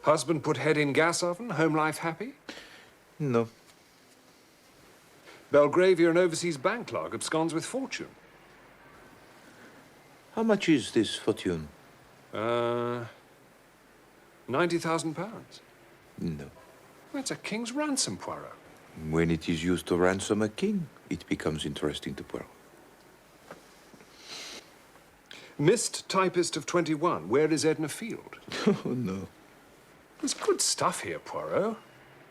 Husband put head in gas oven, home life happy? No. Belgravia, an overseas bank clerk, absconds with fortune. How much is this fortune? £90,000. No. That's a king's ransom, Poirot. When it is used to ransom a king, it becomes interesting to Poirot. Missed typist of 21. Where is Edna Field? Oh, no. There's good stuff here, Poirot.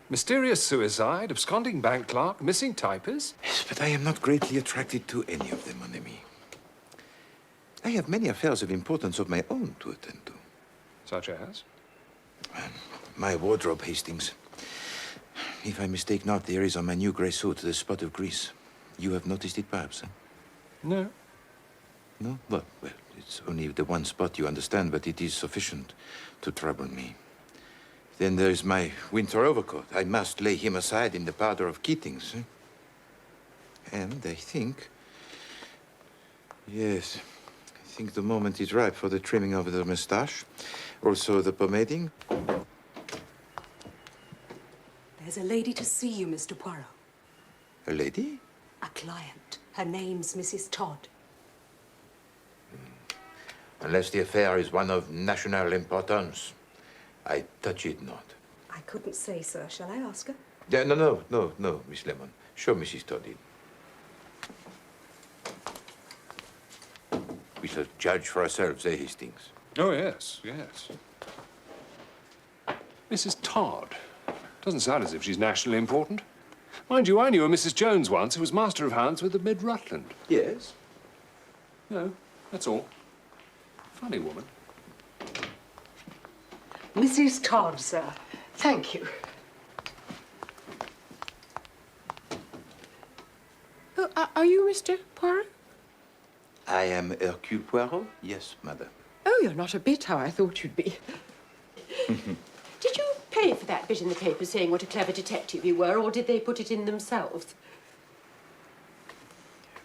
Mysterious suicide, absconding bank clerk, missing typist. Yes, but I am not greatly attracted to any of them, mon ami. I have many affairs of importance of my own to attend to. Such as? My wardrobe, Hastings. If I mistake not, there is on my new grey suit the spot of grease. You have noticed it, perhaps, eh? No. No? Well, it's only the one spot, you understand, but it is sufficient to trouble me. Then there's my winter overcoat. I must lay him aside in the powder of Keating's. Eh? And I think... Yes, I think the moment is ripe for the trimming of the moustache. Also the pomading. There's a lady to see you, Mr. Poirot. A lady? A client. Her name's Mrs. Todd. Unless the affair is one of national importance, I touch it not. I couldn't say, sir. Shall I ask her? Yeah, no, Miss Lemon. Show Mrs. Todd in. We shall judge for ourselves, eh, Hastings? Oh, yes, yes. Mrs. Todd. Doesn't sound as if she's nationally important. Mind you, I knew a Mrs. Jones once who was master of hounds with the Mid-Rutland. Yes. No, that's all. Funny woman. Mrs. Todd, sir. Thank you. Oh, are you Mr. Poirot? I am Hercule Poirot? Yes, madam. Oh, you're not a bit how I thought you'd be. Did you pay for that bit in the paper saying what a clever detective you were, or did they put it in themselves?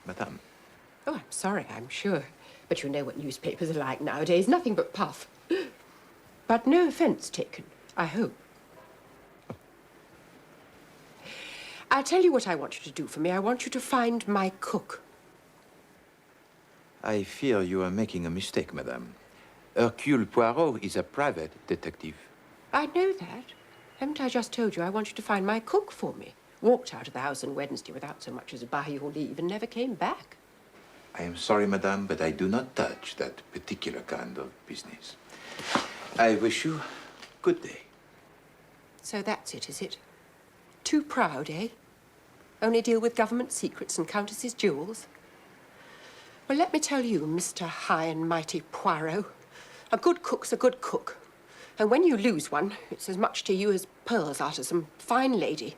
Madame. Oh, I'm sorry, I'm sure. But you know what newspapers are like nowadays. Nothing but puff. But no offence taken, I hope. I'll tell you what I want you to do for me. I want you to find my cook. I fear you are making a mistake, madame. Hercule Poirot is a private detective. I know that. Haven't I just told you I want you to find my cook for me? Walked out of the house on Wednesday without so much as by your leave and never came back. I am sorry, madame, but I do not touch that particular kind of business. I wish you good day. So that's it, is it? Too proud, eh? Only deal with government secrets and countesses' jewels? Well, let me tell you, Mr. High and Mighty Poirot, a good cook's a good cook. And when you lose one, it's as much to you as pearls are to some fine lady.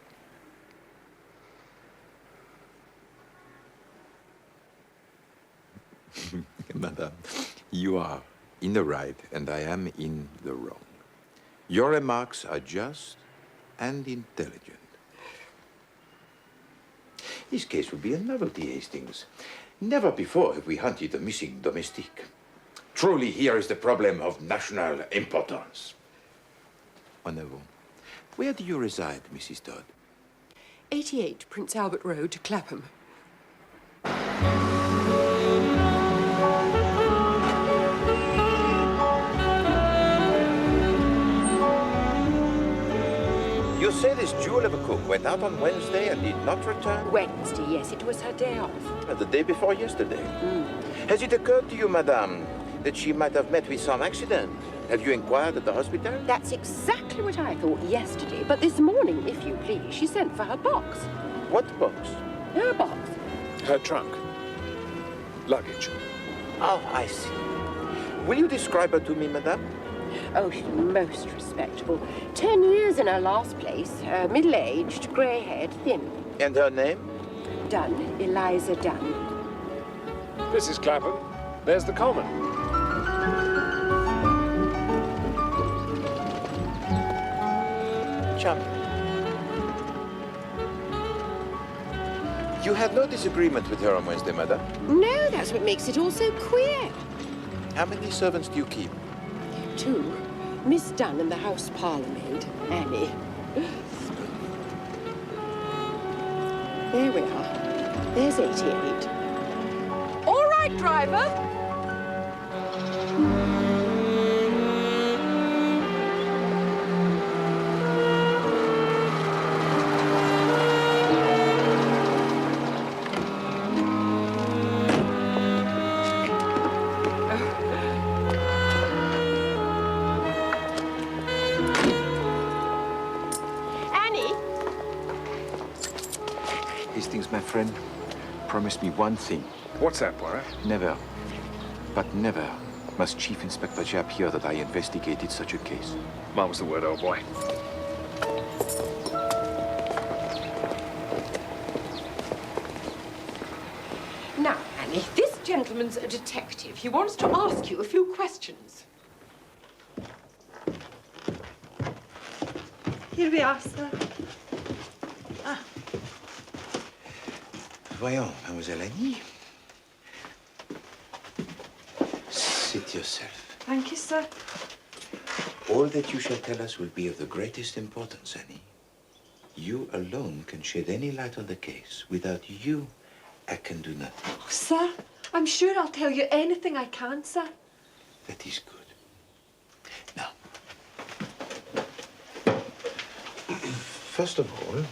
Madame, you are in the right and I am in the wrong. Your remarks are just and intelligent. This case will be a novelty, Hastings. Never before have we hunted a missing domestique. Truly, here is the problem of national importance. En avant. Where do you reside, Mrs. Todd? 88 Prince Albert Road, Clapham. You say this jewel of a cook went out on Wednesday and did not return? Wednesday, yes, it was her day off. The day before yesterday. Has it occurred to you, madame, that she might have met with some accident? Have you inquired at the hospital? That's exactly what I thought yesterday, but this morning, if you please, she sent for her box. What box? Her box. Her trunk. Luggage. Oh, I see. Will you describe her to me, madame? Oh, she's most respectable. 10 years in her last place. Middle-aged, grey-haired, thin. And her name? Dunn. Eliza Dunn. This is Clapham. There's the common. Chum. You had no disagreement with her on Wednesday, madame? No, that's what makes it all so queer. How many servants do you keep? 2. Miss Dunn and the house parlourmaid, Annie. There we are. There's 88. All right, driver. Hastings, my friend, promise me one thing. What's that, Poirot? Never, but never must Chief Inspector Japp hear that I investigated such a case. Mum's the word, old boy. Now, Annie, this gentleman's a detective. He wants to ask you a few questions. Here we are, sir. Voyons, Mademoiselle Annie. Sit yourself. Thank you, sir. All that you shall tell us will be of the greatest importance, Annie. You alone can shed any light on the case. Without you, I can do nothing. Oh, sir, I'm sure I'll tell you anything I can, sir. That is good. Now, first of all,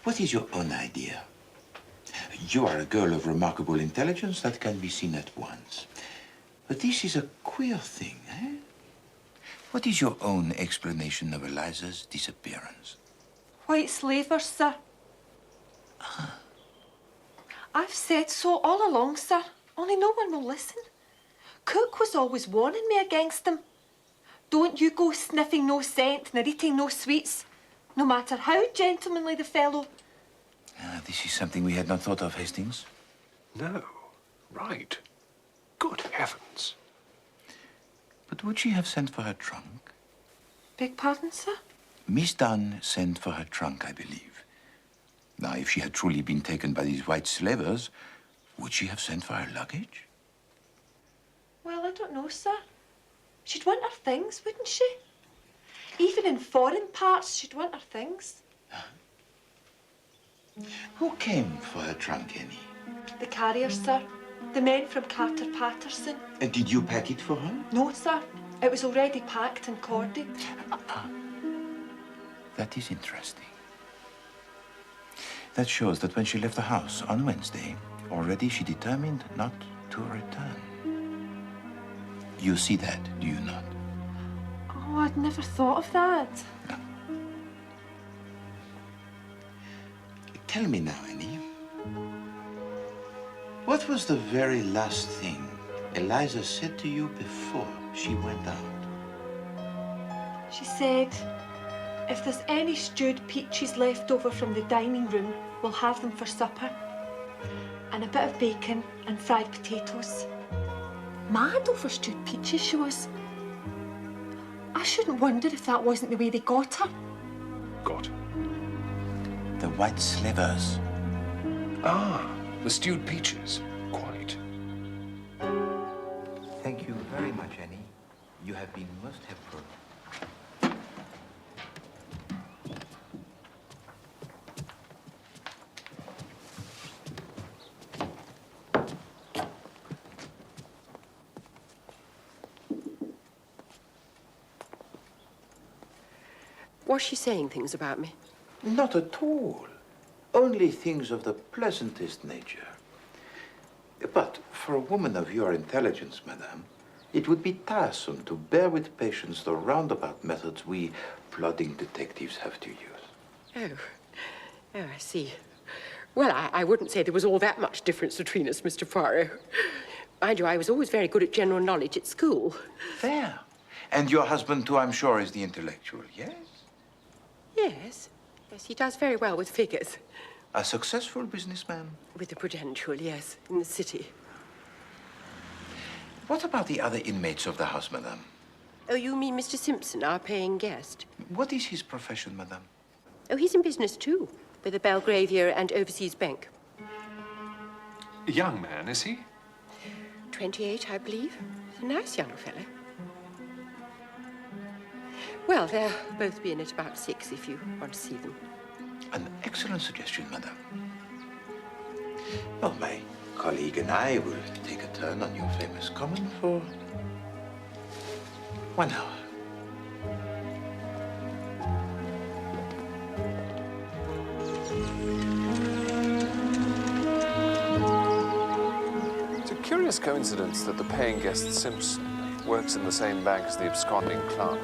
what is your own idea? You are a girl of remarkable intelligence that can be seen at once. But this is a queer thing, eh? What is your own explanation of Eliza's disappearance? White slavers, sir. I've said so all along, sir. Only no one will listen. Cook was always warning me against them. Don't you go sniffing no scent nor eating no sweets, no matter how gentlemanly the fellow. This is something we had not thought of, Hastings. No. Right. Good heavens. But would she have sent for her trunk? Beg pardon, sir? Miss Dunn sent for her trunk, I believe. Now, if she had truly been taken by these white slavers, would she have sent for her luggage? Well, I don't know, sir. She'd want her things, wouldn't she? Even in foreign parts, she'd want her things. Who came for her trunk, Annie? The carriers, sir. The men from Carter Patterson. And did you pack it for her? No, sir. It was already packed and corded. That is interesting. That shows that when she left the house on Wednesday, already she determined not to return. You see that, do you not? Oh, I'd never thought of that. No. Tell me now, Annie. What was the very last thing Eliza said to you before she went out? She said, if there's any stewed peaches left over from the dining room, we'll have them for supper. And a bit of bacon and fried potatoes. Mad over stewed peaches, she was. I shouldn't wonder if that wasn't the way they got her. Got. The white slavers. Ah, the stewed peaches. Quite. Thank you very much, Annie. You have been most helpful. Was she saying things about me? Not at all. Only things of the pleasantest nature. But for a woman of your intelligence, madame, it would be tiresome to bear with patience the roundabout methods we plodding detectives have to use. Oh, I see. Well, I wouldn't say there was all that much difference between us, Mr. Poirot. Mind you, I was always very good at general knowledge at school. There. And your husband, too, I'm sure, is the intellectual, yes? Yes. Yes, he does very well with figures. A successful businessman? With the Prudential, yes, in the city. What about the other inmates of the house, madame? Oh, you mean Mr. Simpson, our paying guest? What is his profession, madame? Oh, he's in business, too, with the Belgravia and Overseas Bank. A young man, is he? 28, I believe. A nice young fellow. Well, they'll both be in at about 6 if you want to see them. An excellent suggestion, madame. Well, my colleague and I will take a turn on your famous common for 1 hour. It's a curious coincidence that the paying guest Simpson works in the same bank as the absconding clerk.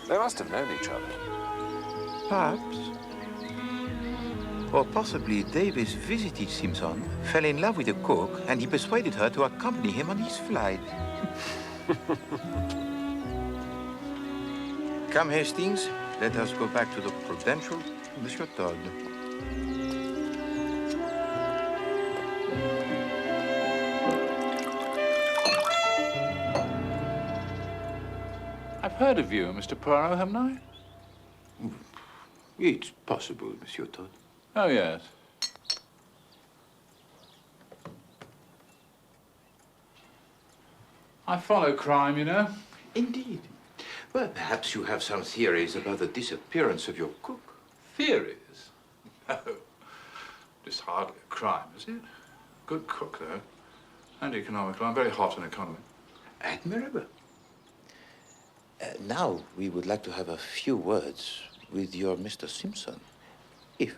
They must have known each other. Perhaps. Or possibly Davis visited Simpson, fell in love with the cook, and he persuaded her to accompany him on his flight. Come, Hastings. Let us go back to the Prudential, Monsieur Todd. I've heard of you, Mr. Poirot, haven't I? It's possible, Monsieur Todd. Oh, yes. I follow crime, you know. Indeed. Well, perhaps you have some theories about the disappearance of your cook. Theories? No. It's hardly a crime, is it? Good cook, though. And economical. I'm very hot on economy. Admirable. Now, we would like to have a few words with your Mr. Simpson, if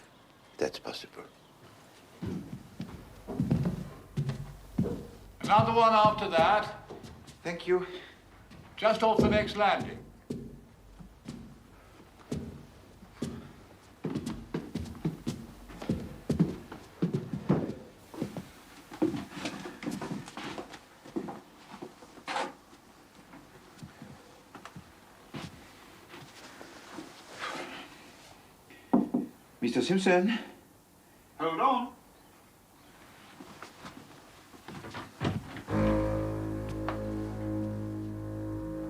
that's possible. Another one after that. Thank you. Just off the next landing. Mr. Simpson? Hold on.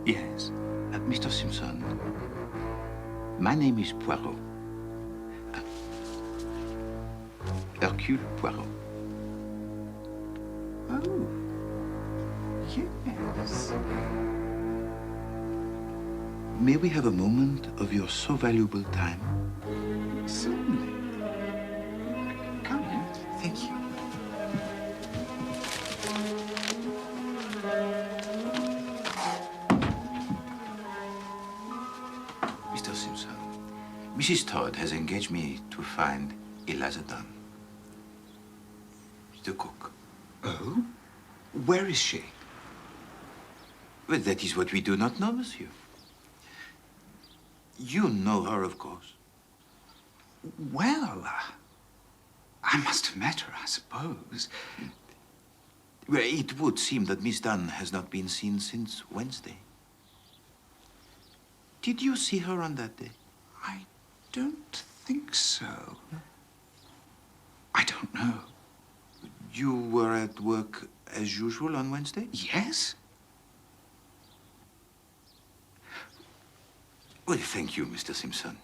Yes. Mr. Simpson, my name is Poirot. Hercule Poirot. Oh, yes. May we have a moment of your so valuable time? Certainly. Come in. Thank you. Mr. Simpson, Mrs. Todd has engaged me to find Eliza Dunn, the cook. Oh? Where is she? Well, that is what we do not know, monsieur. You know her, of course. Well, I must have met her, I suppose. Well, it would seem that Miss Dunn has not been seen since Wednesday. Did you see her on that day? I don't think so. I don't know. You were at work as usual on Wednesday? Yes? Well, thank you, Mr. Simpson.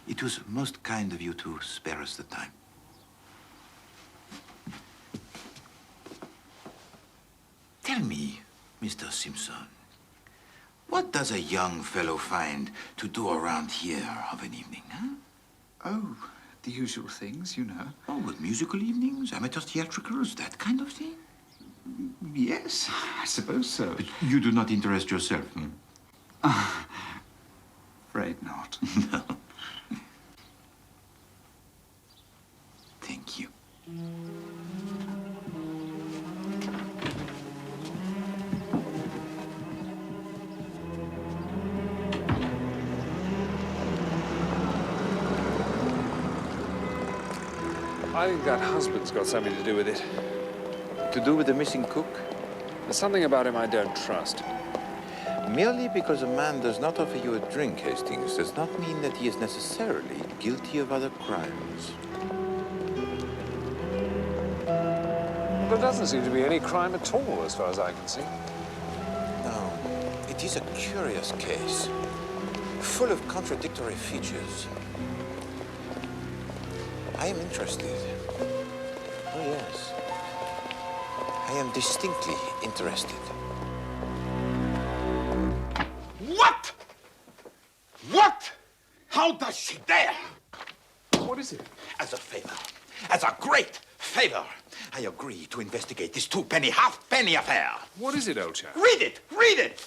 It was most kind of you to spare us the time. Tell me, Mr. Simpson, what does a young fellow find to do around here of an evening, huh? Oh, the usual things, you know. Oh, what, musical evenings, amateur theatricals, that kind of thing? Yes, I suppose so. But you do not interest yourself, hmm? Afraid not. No. Thank you. I think that husband's got something to do with it. To do with the missing cook? There's something about him I don't trust. Merely because a man does not offer you a drink, Hastings, does not mean that he is necessarily guilty of other crimes. Well, there doesn't seem to be any crime at all, as far as I can see. No, it is a curious case, full of contradictory features. I am interested. Oh, yes. I am distinctly interested. How does she dare? What is it? As a favor, as a great favor, I agree to investigate this two-penny, half-penny affair. What is it, old chap? Read it! Read it!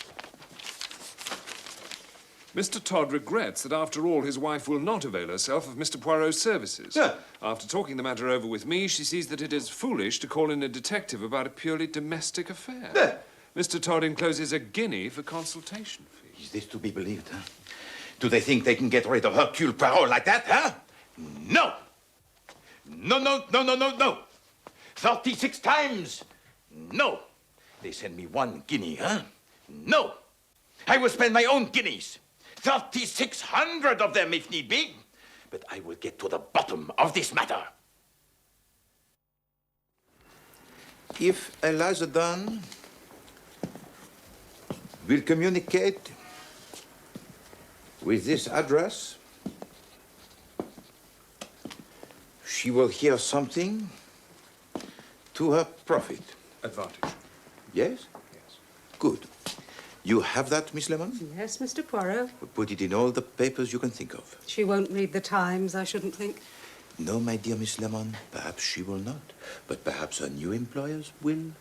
Mr. Todd regrets that after all his wife will not avail herself of Mr. Poirot's services. Yeah. After talking the matter over with me, she sees that it is foolish to call in a detective about a purely domestic affair. Yeah. Mr. Todd encloses a guinea for consultation fee. Is this to be believed, huh? Do they think they can get rid of Hercule Poirot like that, huh? No! No, no, no, no, no, no! 36 times! No! They send me 1 guinea, huh? No! I will spend my own guineas. 3,600 of them, if need be. But I will get to the bottom of this matter. If Eliza Dunn will communicate with this address, she will hear something to her profit. Advantage. Yes? Yes. Good. You have that, Miss Lemon? Yes, Mr. Poirot. Put it in all the papers you can think of. She won't read the Times, I shouldn't think. No, my dear Miss Lemon, perhaps she will not. But perhaps her new employers will.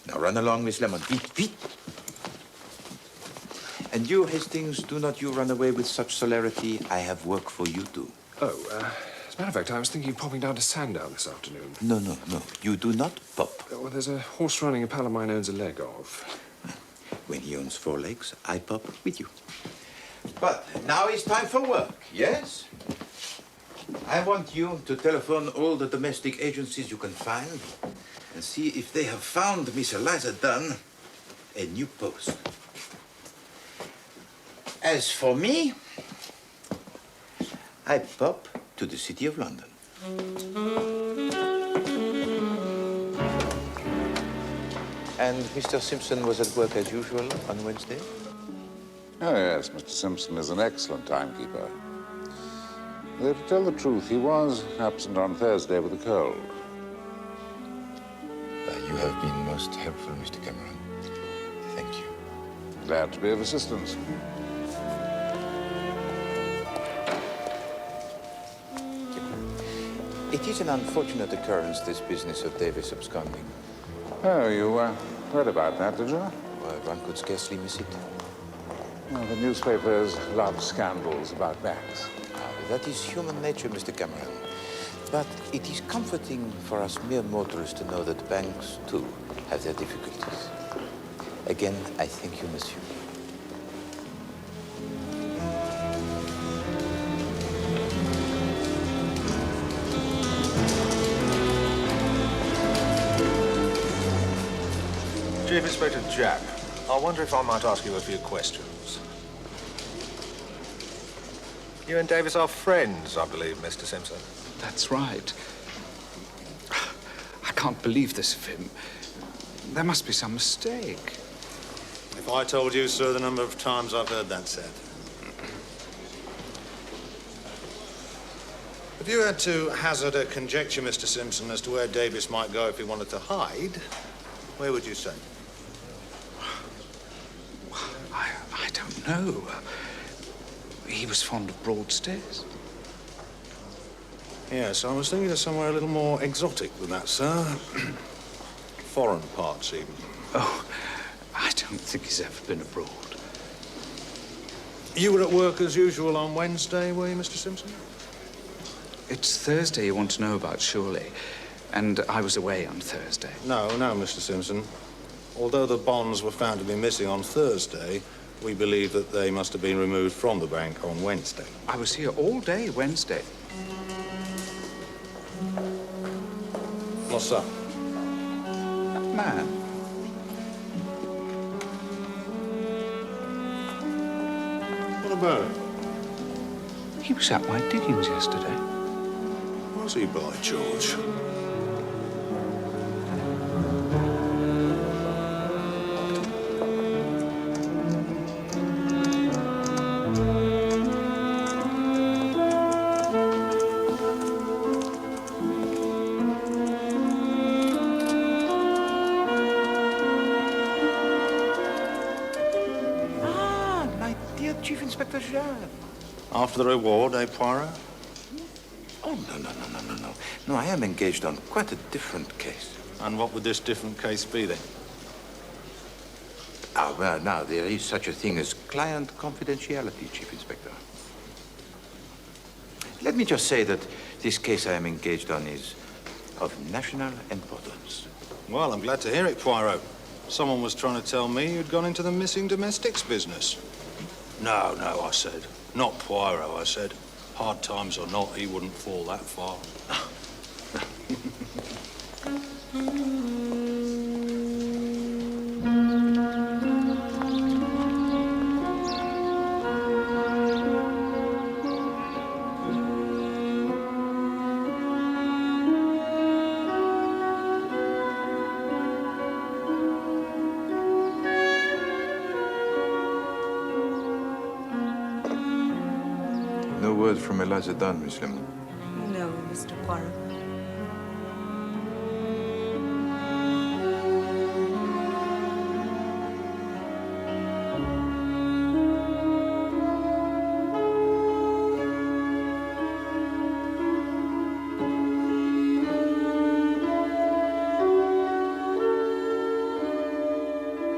Now run along, Miss Lemon. Feet, feet. And you, Hastings, do not you run away with such celerity. I have work for you too. Oh, as a matter of fact, I was thinking of popping down to Sandown this afternoon. No, no, no. You do not pop. Well, there's a horse running a pal of mine owns a leg of. When he owns 4 legs, I pop with you. But now it's time for work, yes? I want you to telephone all the domestic agencies you can find and see if they have found Miss Eliza Dunn a new post. As for me, I pop to the City of London. And Mr. Simpson was at work as usual on Wednesday? Oh, yes, Mr. Simpson is an excellent timekeeper. Though, to tell the truth, he was absent on Thursday with a cold. You have been most helpful, Mr. Cameron. Thank you. Glad to be of assistance. It is an unfortunate occurrence, this business of Davis absconding. Oh, you read about that, did you? Well, one could scarcely miss it. Well, the newspapers love scandals about banks. That is human nature, Mr. Cameron. But it is comforting for us mere mortals to know that banks, too, have their difficulties. Again, I thank you, monsieur. Chief Inspector Jack, I wonder if I might ask you a few questions. You and Davis are friends, I believe, Mr. Simpson. That's right. I can't believe this of him. There must be some mistake. If I told you, sir, the number of times I've heard that said. If you had to hazard a conjecture, Mr. Simpson, as to where Davis might go if he wanted to hide, where would you say? I don't know. He was fond of Broadstairs. Yes, I was thinking of somewhere a little more exotic than that, sir. Foreign parts, even. Oh, I don't think he's ever been abroad. You were at work as usual on Wednesday, were you, Mr. Simpson? It's Thursday you want to know about, surely. And I was away on Thursday. No, Mr. Simpson. Although the bonds were found to be missing on Thursday, we believe that they must have been removed from the bank on Wednesday. I was here all day Wednesday. What's up? That man. What about it? He was at my diggings yesterday. Was he, by George? Chief Inspector Jean. After the reward, eh, Poirot? Oh, no. No, I am engaged on quite a different case. And what would this different case be, then? Ah, well, now, there is such a thing as client confidentiality, Chief Inspector. Let me just say that this case I am engaged on is of national importance. Well, I'm glad to hear it, Poirot. Someone was trying to tell me you'd gone into the missing domestics business. No, I said. Not Poirot, I said. Hard times or not, he wouldn't fall that far. No word from Eliza Dunn, Miss Lemon. No, Mr. Poirot.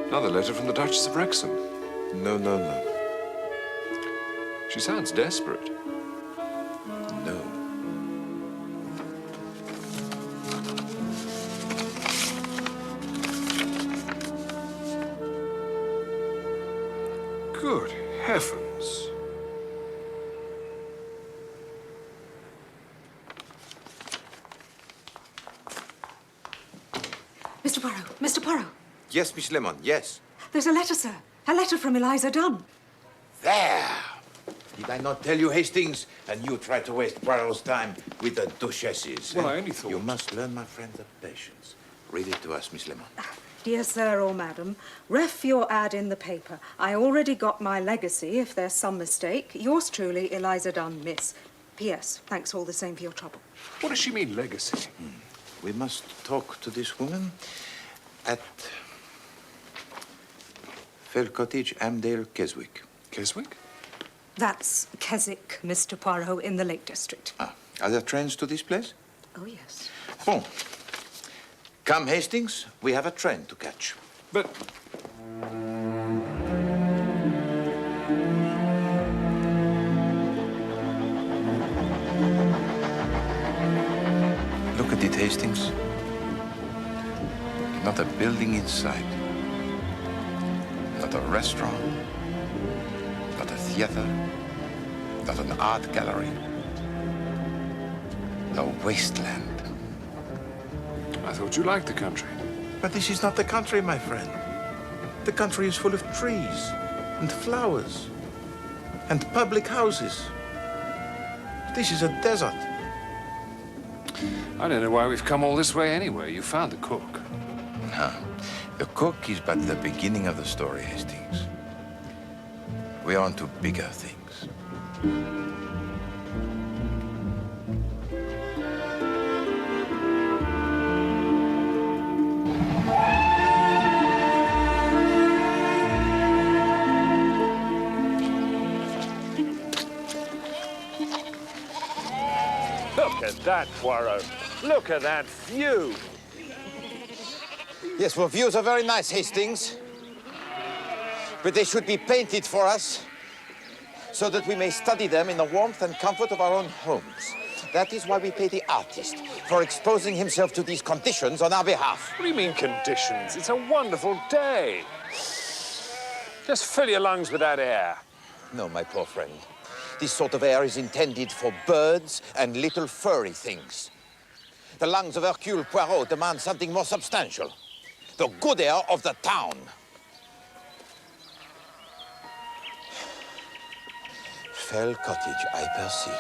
Another letter from the Duchess of Wrexham. No. She sounds desperate. No. Good heavens. Mr. Poirot, Mr. Poirot. Yes, Miss Lemon, yes. There's a letter, sir. A letter from Eliza Dunn. There! Did I not tell you, Hastings? And you try to waste Poirot's time with the duchesses. Well, eh? I only thought... You must learn, my friend, the patience. Read it to us, Miss Lemon. Dear sir or madam, ref your ad in the paper. I already got my legacy, if there's some mistake. Yours truly, Eliza Dunn, miss. P.S. Thanks all the same for your trouble. What does she mean, legacy? We must talk to this woman at Fell Cottage, Amdale, Keswick. Keswick? That's Keswick, Mr. Poirot, in the Lake District. Ah, are there trains to this place? Oh, yes. Bon. Come, Hastings. We have a train to catch. But... Look at it, Hastings. Not a building in sight. Not a restaurant. Not a theater. Not an art gallery. A wasteland. I thought you liked the country. But this is not the country, my friend. The country is full of trees and flowers and public houses. This is a desert. I don't know why we've come all this way anyway. You found the cook. No, the cook is but the beginning of the story, Hastings. We are on to bigger things. Look at that, Poirot. Look at that view. Yes, well, views are very nice, Hastings. But they should be painted for us so that we may study them in the warmth and comfort of our own homes. That is why we pay the artist for exposing himself to these conditions on our behalf. What do you mean, conditions? It's a wonderful day. Just fill your lungs with that air. No, my poor friend. This sort of air is intended for birds and little furry things. The lungs of Hercule Poirot demand something more substantial. The good air of the town. Fell Cottage, I perceive.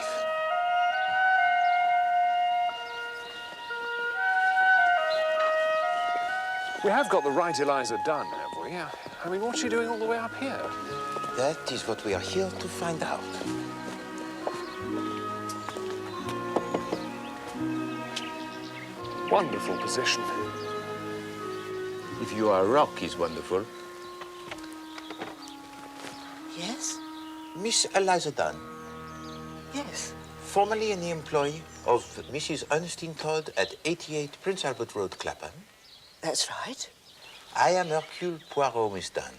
We have got the right Eliza Dunn, have we? I mean, what's she doing all the way up here? That is what we are here to find out. Wonderful position. If you are rock is wonderful. Yes? Miss Eliza Dunn, Yes. Formerly an employee of Mrs. Ernestine Todd at 88 Prince Albert Road, Clapham. That's right. I am Hercule Poirot, Miss Dunn.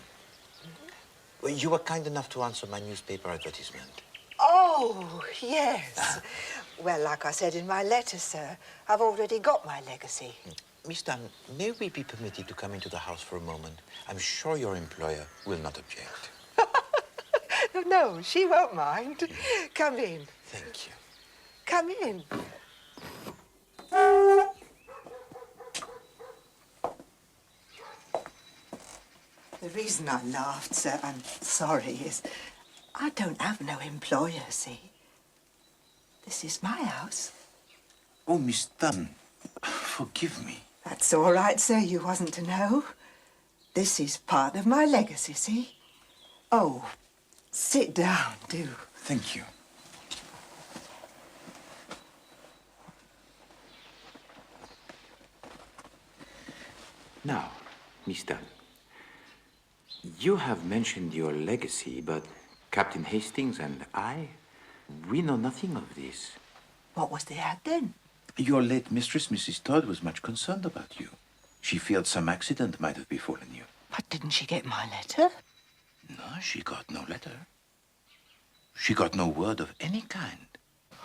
Well, you were kind enough to answer my newspaper advertisement. Oh, yes. Well, like I said in my letter, sir, I've already got my legacy. Miss Dunn, may we be permitted to come into the house for a moment? I'm sure your employer will not object. No, she won't mind. Come in. Thank you. Come in. The reason I laughed, sir, I'm sorry, is I don't have no employer, see? This is my house. Oh, Miss Dunn, forgive me. That's all right, sir. You wasn't to know. This is part of my legacy, see? Oh, sit down, do. Thank you. Now, Miss Dunn, you have mentioned your legacy, but Captain Hastings and I, we know nothing of this. What was the ad then? Your late mistress, Mrs. Todd, was much concerned about you. She feared some accident might have befallen you. But didn't she get my letter? No, she got no letter. She got no word of any kind.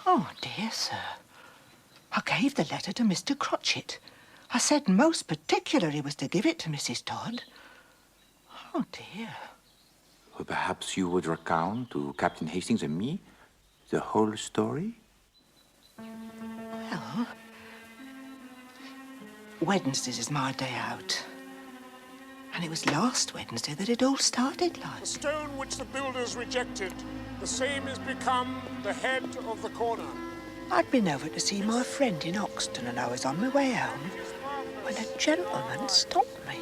Oh, dear, sir. I gave the letter to Mr. Crotchet. I said most particular he was to give it to Mrs. Todd. Oh, dear. Well, perhaps you would recount to Captain Hastings and me the whole story? Well, Wednesdays is my day out. And it was last Wednesday that it all started, like. The stone which the builders rejected, the same has become the head of the corner. I'd been over to see my friend in Oxton and I was on my way home when a gentleman stopped me.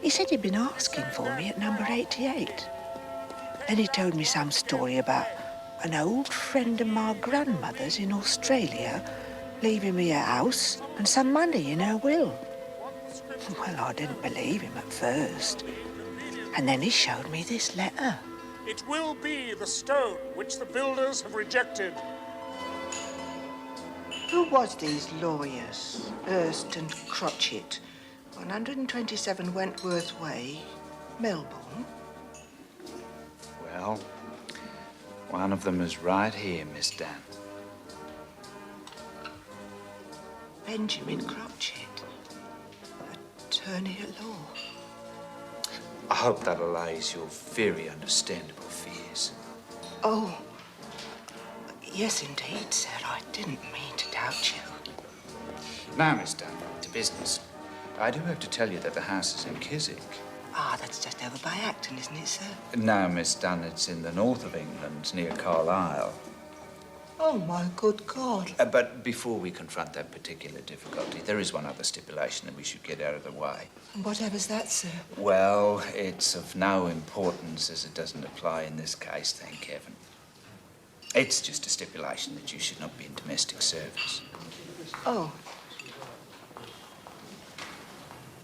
He said he'd been asking for me at number 88. Then he told me some story about an old friend of my grandmother's in Australia leaving me a house and some money in her will. Well, I didn't believe him at first. And then he showed me this letter. It will be the stone which the builders have rejected. Who was these lawyers, Hurst and Crotchet, 127 Wentworth Way, Melbourne? Well, one of them is right here, Miss Dunn. Benjamin Crotchet, attorney at law. I hope that allays your very understandable fears. Oh, yes, indeed, sir. I didn't mean to doubt you. Now, Miss Dunn, to business. I do have to tell you that the house is in Keswick. Ah, that's just over by Acton, isn't it, sir? No, Miss Dunn, it's in the north of England, near Carlisle. Oh, my good God. But before we confront that particular difficulty, there is one other stipulation that we should get out of the way. And whatever's that, sir? Well, it's of no importance as it doesn't apply in this case, thank heaven. It's just a stipulation that you should not be in domestic service. Oh.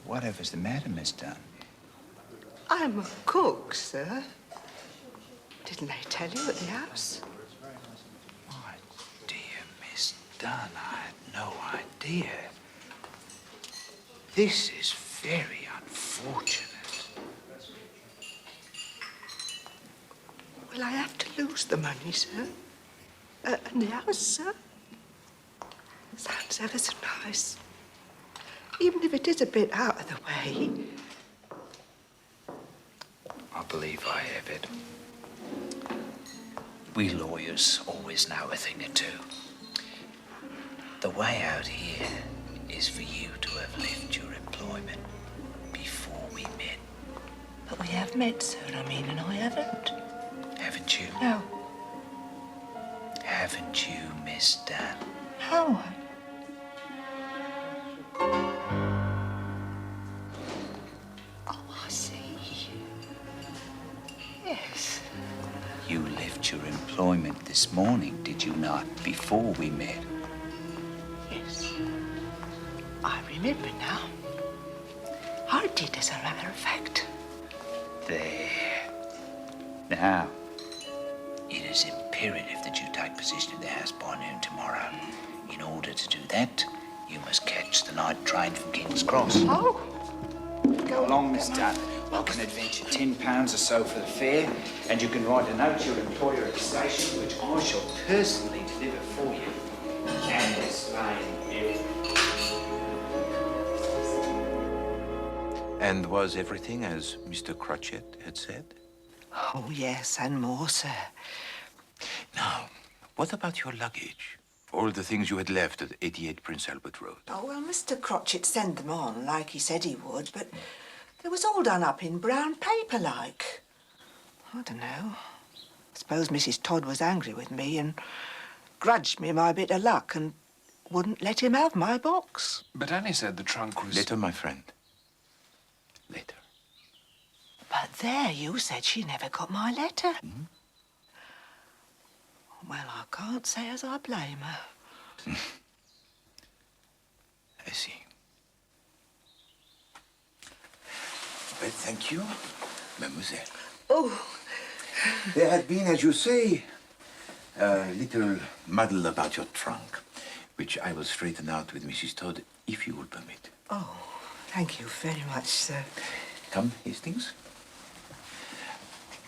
Whatever's the matter, Miss Dunn? I'm a cook, sir. Didn't they tell you at the house? My dear Miss Dunn, I had no idea. This is very unfortunate. Will I have to lose the money, sir? And the house, sir? Sounds ever so nice. Even if it is a bit out of the way. I believe I have it. We lawyers always know a thing or two. The way out here is for you to have left your employment before we met. But we have met, sir, I mean, and I haven't. Haven't you? No. Haven't you, Miss Dunn? How? Oh, I see. Yes. You left your employment this morning, did you not, before we met? Yes. I remember now. I did, as a matter of fact. There. Now, it is imperative imperative that you take possession of the house by noon tomorrow. In order to do that, you must catch the night train from King's Cross. Oh! Go along, Miss Dunn. I can advance you £10 or so for the fare, and you can write a note to your employer at the station, which I shall personally deliver for you and explain everything. And was everything as Mr. Suchet had said? Oh, yes, and more, sir. Now, what about your luggage? All the things you had left at 88 Prince Albert Road. Oh, well, Mr. Suchet sent them on, like he said he would, but it was all done up in brown paper, like. I don't know. I suppose Mrs. Todd was angry with me and grudged me my bit of luck and wouldn't let him have my box. But Annie said the trunk was... Later, my friend. Later. But there, you said she never got my letter. Hmm? Well, I can't say as I blame her. I see. Well, thank you, mademoiselle. Oh. There had been, as you say, a little muddle about your trunk, which I will straighten out with Mrs. Todd, if you will permit. Oh, thank you very much, sir. Come, Hastings.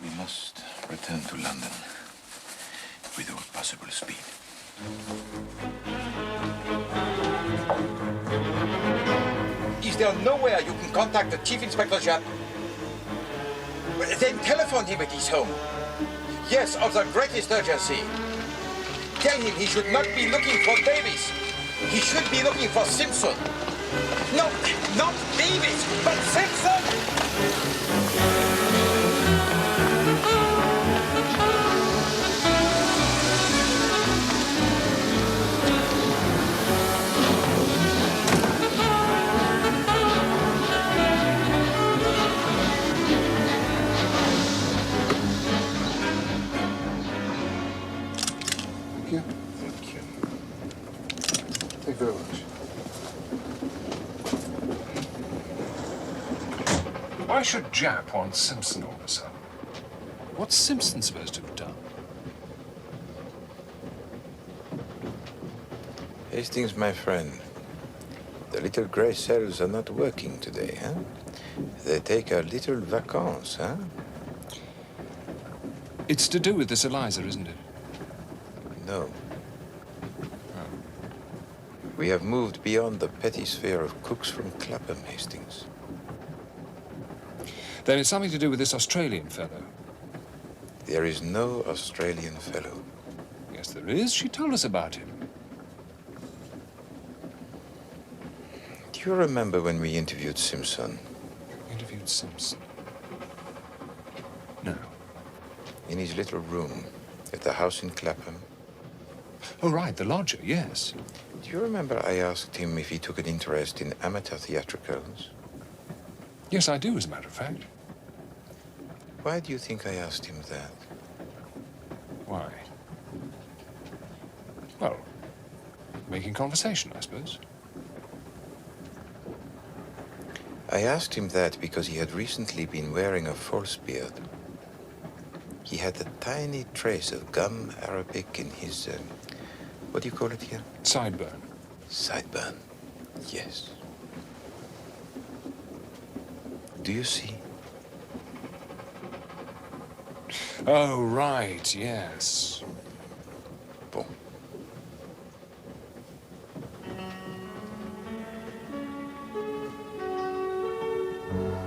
We must return to London with all possible speed. Is there nowhere you can contact the Chief Inspector Japp? Then telephone him at his home. Yes, of the greatest urgency. Tell him he should not be looking for Davis. He should be looking for Simpson. No, not Davis, but Simpson! Thank you. Thank you very much. Why should Japp want Simpson all of a sudden? What's Simpson supposed to have done? Hastings, my friend, the little grey cells are not working today, huh? They take a little vacances, huh? It's to do with this Eliza, isn't it? No. We have moved beyond the petty sphere of cooks from Clapham, Hastings. Then it's something to do with this Australian fellow. There is no Australian fellow. Yes, there is. She told us about him. Do you remember when we interviewed Simpson? Interviewed Simpson? No. In his little room at the house in Clapham. Oh, right, the lodger, yes. Do you remember I asked him if he took an interest in amateur theatricals? Yes, I do, as a matter of fact. Why do you think I asked him that? Why? Well, making conversation, I suppose. I asked him that because he had recently been wearing a false beard. He had a tiny trace of gum arabic in his, what do you call it here? Sideburn. Sideburn, yes. Do you see? Oh, right, yes. Bon.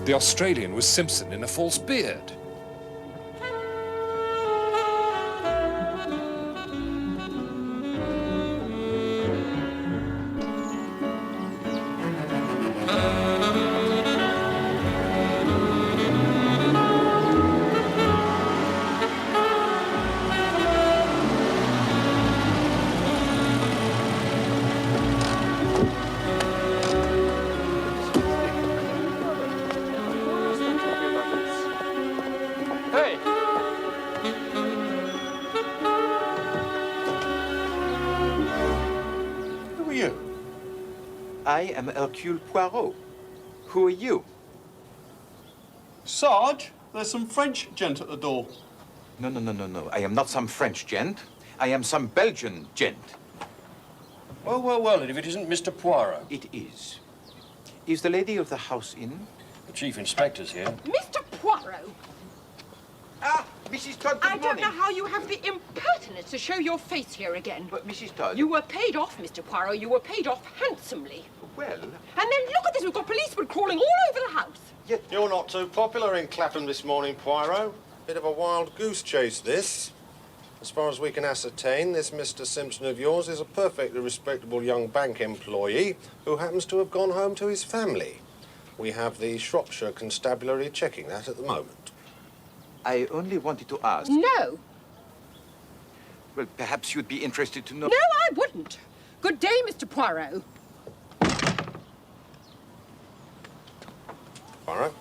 The Australian was Simpson in a false beard. I am Hercule Poirot. Who are you? Sarge, there's some French gent at the door. No, no, no, no, no. I am not some French gent. I am some Belgian gent. Well, well, well, and if it isn't Mr. Poirot? It is. Is the lady of the house in? The Chief Inspector's here. Mr. Poirot! Ah, Mrs. Todd, good I don't morning. know how you have the impertinence to show your face here again. But, Mrs. Todd... You were paid off, Mr. Poirot. You were paid off handsomely. Well... And then look at this. We've got policemen crawling all over the house. Yet... You're not too popular in Clapham this morning, Poirot. Bit of a wild goose chase, this. As far as we can ascertain, this Mr. Simpson of yours is a perfectly respectable young bank employee who happens to have gone home to his family. We have the Shropshire Constabulary checking that at the moment. I only wanted to ask... No. Well, perhaps you'd be interested to know... No, I wouldn't. Good day, Mr. Poirot. Poirot?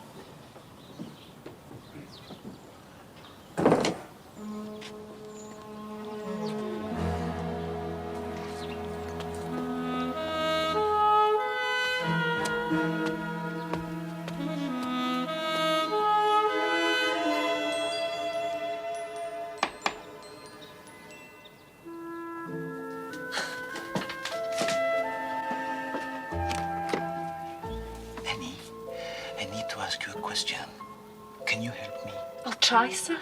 Can you help me? I'll try, sir.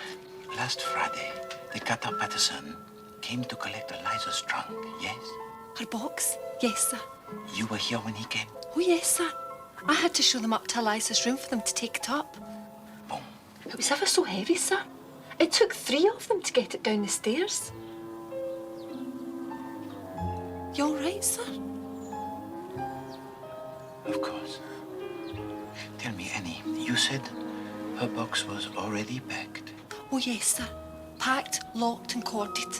Last Friday, the cutter Patterson came to collect Eliza's trunk, yes? Her box? Yes, sir. You were here when he came? Oh, yes, sir. I had to show them up to Eliza's room for them to take it up. Boom. It was ever so heavy, sir. It took 3 of them to get it down the stairs. You all right, sir? Of course. Tell me, Annie, you said her box was already packed. Oh, yes, sir. Packed, locked and corded.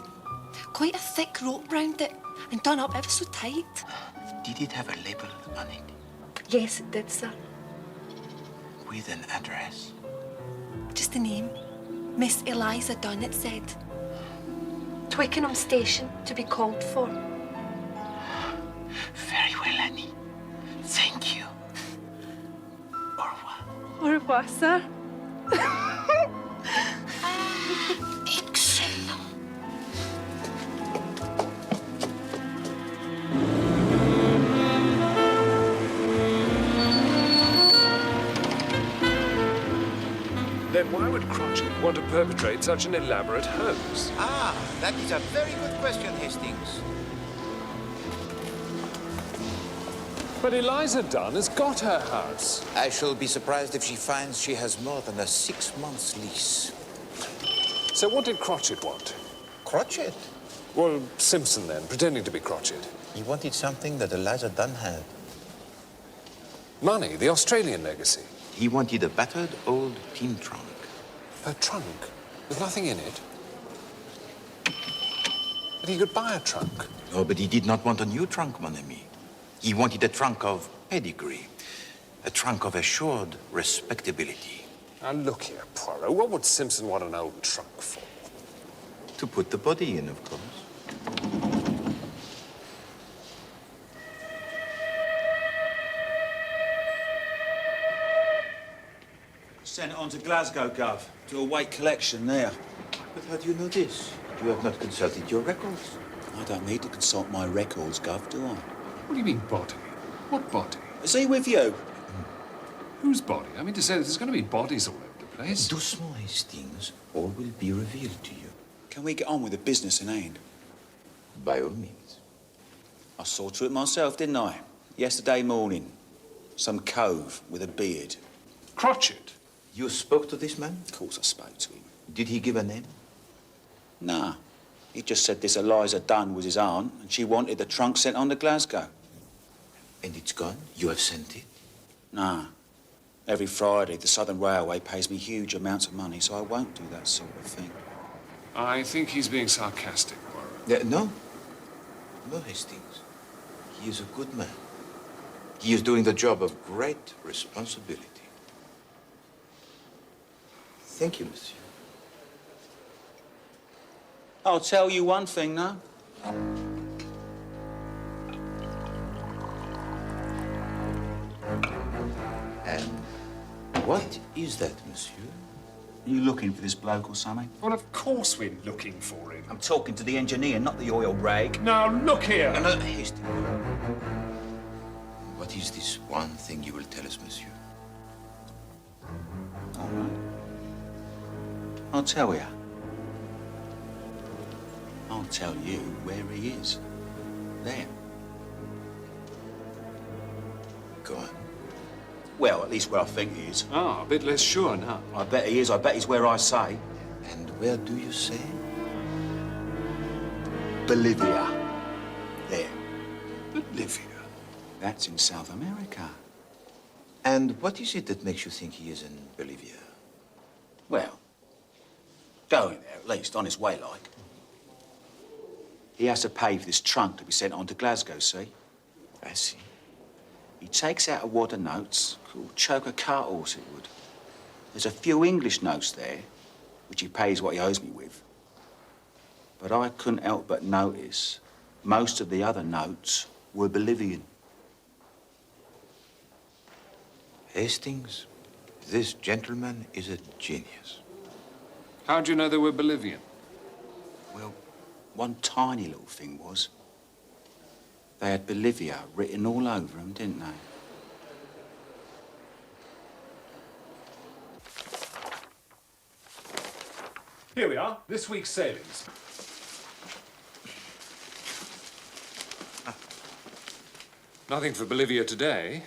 Quite a thick rope round it and done up ever so tight. Did it have a label on it? Yes, it did, sir. With an address? Just a name. Miss Eliza Dunn, it said. Twickenham Station to be called for. Very well, Annie. Thank you. Au revoir. Au revoir, sir. Excellent. Then why would Crotchet want to perpetrate such an elaborate hoax? Ah, that is a very good question, Hastings. But Eliza Dunn has got her house. I shall be surprised if she finds she has more than a 6-month lease. So what did Crotchet want? Crotchet? Well, Simpson then, pretending to be Crotchet. He wanted something that Eliza Dunn had. Money, the Australian legacy. He wanted a battered old tin trunk. Her trunk? With nothing in it? But he could buy a trunk. Oh, but he did not want a new trunk, mon ami. He wanted a trunk of pedigree. A trunk of assured respectability. Now, look here, Poirot. What would Simpson want an old trunk for? To put the body in, of course. Sent it on to Glasgow, Gov, to await collection there. But how do you know this? You have not consulted your records. I don't need to consult my records, Gov, do I? What do you mean, body? What body? Is he with you? Whose body? I mean to say, there's going to be bodies all over the place. Doucement, Hastings. All will be revealed to you. Can we get on with the business in hand? By all means. I saw to it myself, didn't I? Yesterday morning. Some cove with a beard. Crotchet? You spoke to this man? Of course I spoke to him. Did he give a name? Nah. He just said this Eliza Dunn was his aunt, and she wanted the trunk sent on to Glasgow. And it's gone? You have sent it? Nah. Every Friday, the Southern Railway pays me huge amounts of money, so I won't do that sort of thing. I think he's being sarcastic, Poirot. No. No, Hastings. He is a good man. He is doing the job of great responsibility. Thank you, monsieur. I'll tell you one thing, now. And what is that, monsieur? Are you looking for this bloke or something? Well, of course we're looking for him. I'm talking to the engineer, not the oil rag. Now, look here. No, Hastings. What is this one thing you will tell us, monsieur? All right. I'll tell you. I'll tell you where he is. There. Go on. Well, at least where I think he is. Ah, a bit less sure now. I bet he is. I bet he's where I say. And where do you say? Bolivia. There. Bolivia. That's in South America. And what is it that makes you think he is in Bolivia? Well, going there, at least, on his way, like. He has to pay for this trunk to be sent on to Glasgow, see? I see. He takes out a wad of notes, choke a cart horse it would. There's a few English notes there, which he pays what he owes me with. But I couldn't help but notice most of the other notes were Bolivian. Hastings, this gentleman is a genius. How do you know they were Bolivian? Well, one tiny little thing was, they had Bolivia written all over them, didn't they? Here we are, this week's savings. Nothing for Bolivia today.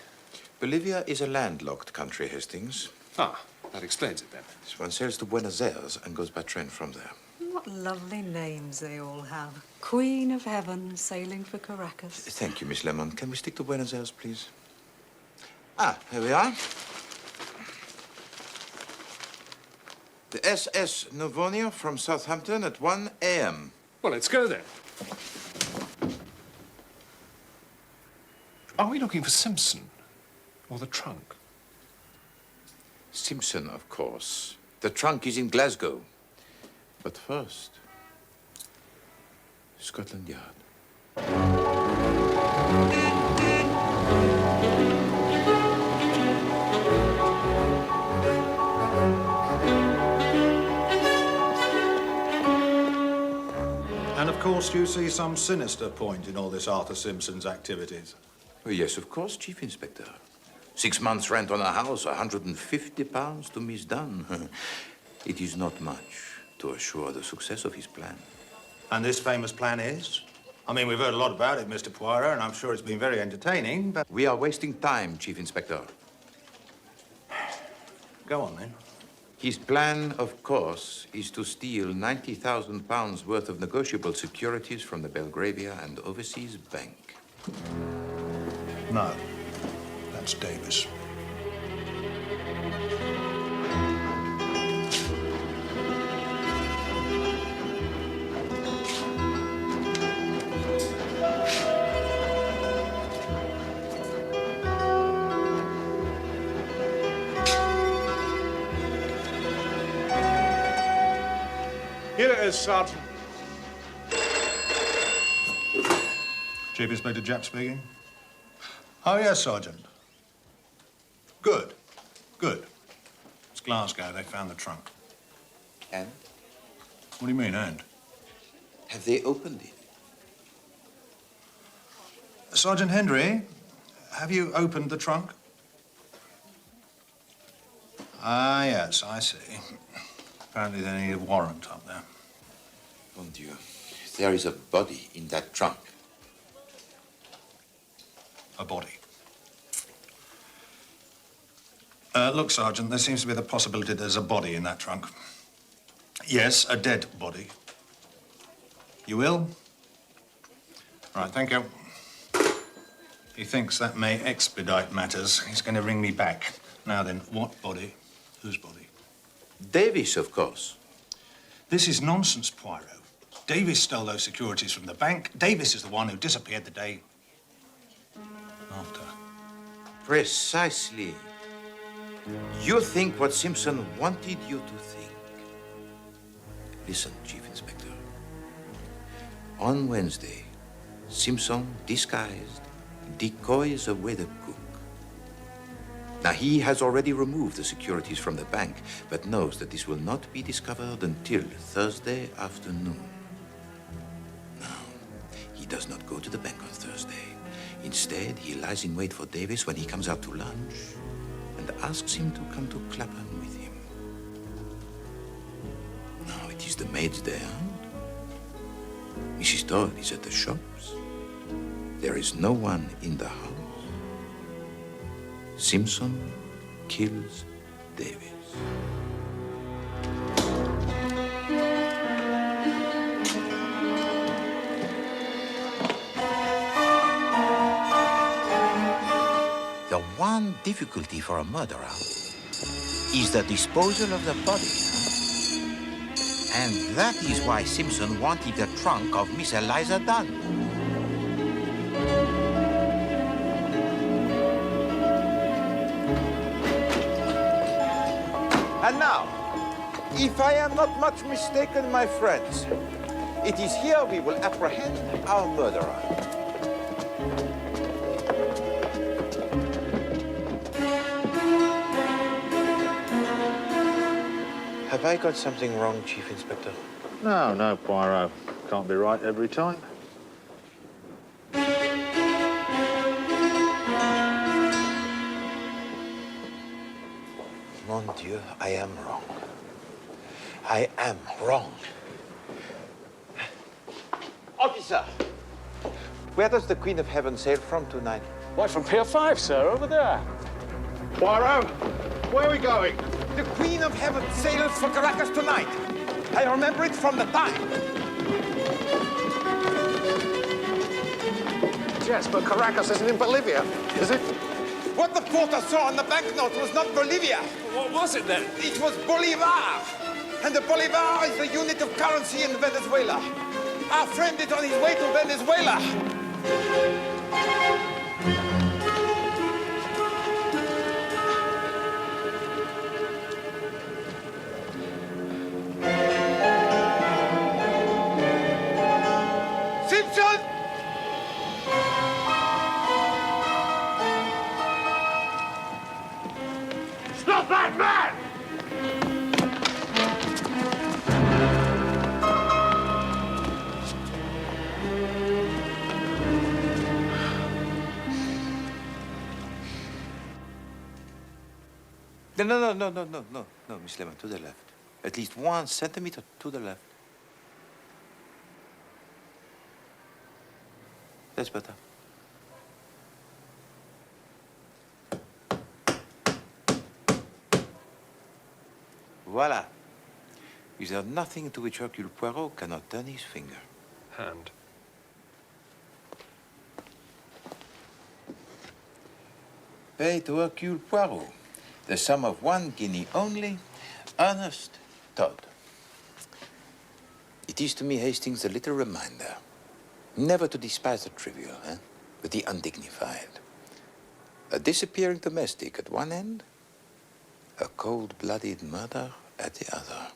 Bolivia is a landlocked country, Hastings. Ah, that explains it then. One sails to Buenos Aires and goes by train from there. What lovely names they all have. Queen of Heaven sailing for Caracas. Thank you, Miss Lemon. Can we stick to Buenos Aires, please? Ah, here we are. The S01E01 from Southampton at 1 a.m. Well, let's go then. Are we looking for Simpson? Or the trunk? Simpson, of course. The trunk is in Glasgow. But first, Scotland Yard. And of course, you see some sinister point in all this Arthur Simpson's activities. Oh, yes, of course, Chief Inspector. 6 months' rent on a house, £150 to Miss Dunn. It is not much to assure the success of his plan. And this famous plan is? I mean, we've heard a lot about it, Mr. Poirot, and I'm sure it's been very entertaining, but... We are wasting time, Chief Inspector. Go on, then. His plan, of course, is to steal £90,000 worth of negotiable securities from the Belgravia and Overseas Bank. No, that's Davis. Here it is, Sergeant. Chief Inspector Japp speaking. Oh, yes, Sergeant. Good. Good. It's Glasgow. They found the trunk. And? What do you mean, and? Have they opened it? Sergeant Hendry, have you opened the trunk? Ah, yes, I see. Apparently they need a warrant up there. Mon Dieu. There is a body in that trunk. A body. Look, Sergeant, there seems to be the possibility there's a body in that trunk. Yes, a dead body. You will? All right, thank you. He thinks that may expedite matters. He's going to ring me back. Now then, what body? Whose body? Davis, of course. This is nonsense, Poirot. Davis stole those securities from the bank. Davis is the one who disappeared the day after. Precisely. You think what Simpson wanted you to think. Listen, Chief Inspector. On Wednesday, Simpson, disguised, decoys away the cook. Now, he has already removed the securities from the bank, but knows that this will not be discovered until Thursday afternoon. Now, he does not go to the bank on Thursday. Instead, he lies in wait for Davis when he comes out to lunch and asks him to come to Clapham with him. Now, it is the maid's day out. Mrs. Todd is at the shops. There is no one in the house. Simpson kills Davis. The one difficulty for a murderer is the disposal of the body. And that is why Simpson wanted the trunk of Miss Eliza Dunn. And now, if I am not much mistaken, my friends, it is here we will apprehend our murderer. Have I got something wrong, Chief Inspector? No, no, Poirot. Can't be right every time. Mon Dieu, I am wrong. I am wrong. Officer, where does the Queen of Heaven sail from tonight? Why, from Pier 5, sir, over there. Poirot, where are we going? The Queen of Heaven sails for Caracas tonight. I remember it from the time. Yes, but Caracas isn't in Bolivia, is it? What the porter saw on the banknote was not Bolivia. What was it then? It was Bolivar. And the Bolivar is the unit of currency in Venezuela. Our friend is on his way to Venezuela. Simpson! Stop that man! No, Miss Lemon, to the left. At least 1 centimeter to the left. That's better. Voila. Is there nothing to which Hercule Poirot cannot turn his finger? Hand. Pay to Hercule Poirot the sum of 1 guinea only, Ernest Todd. It is to me, Hastings, a little reminder never to despise the trivial, but the undignified. A disappearing domestic at one end, a cold-blooded murder at the other.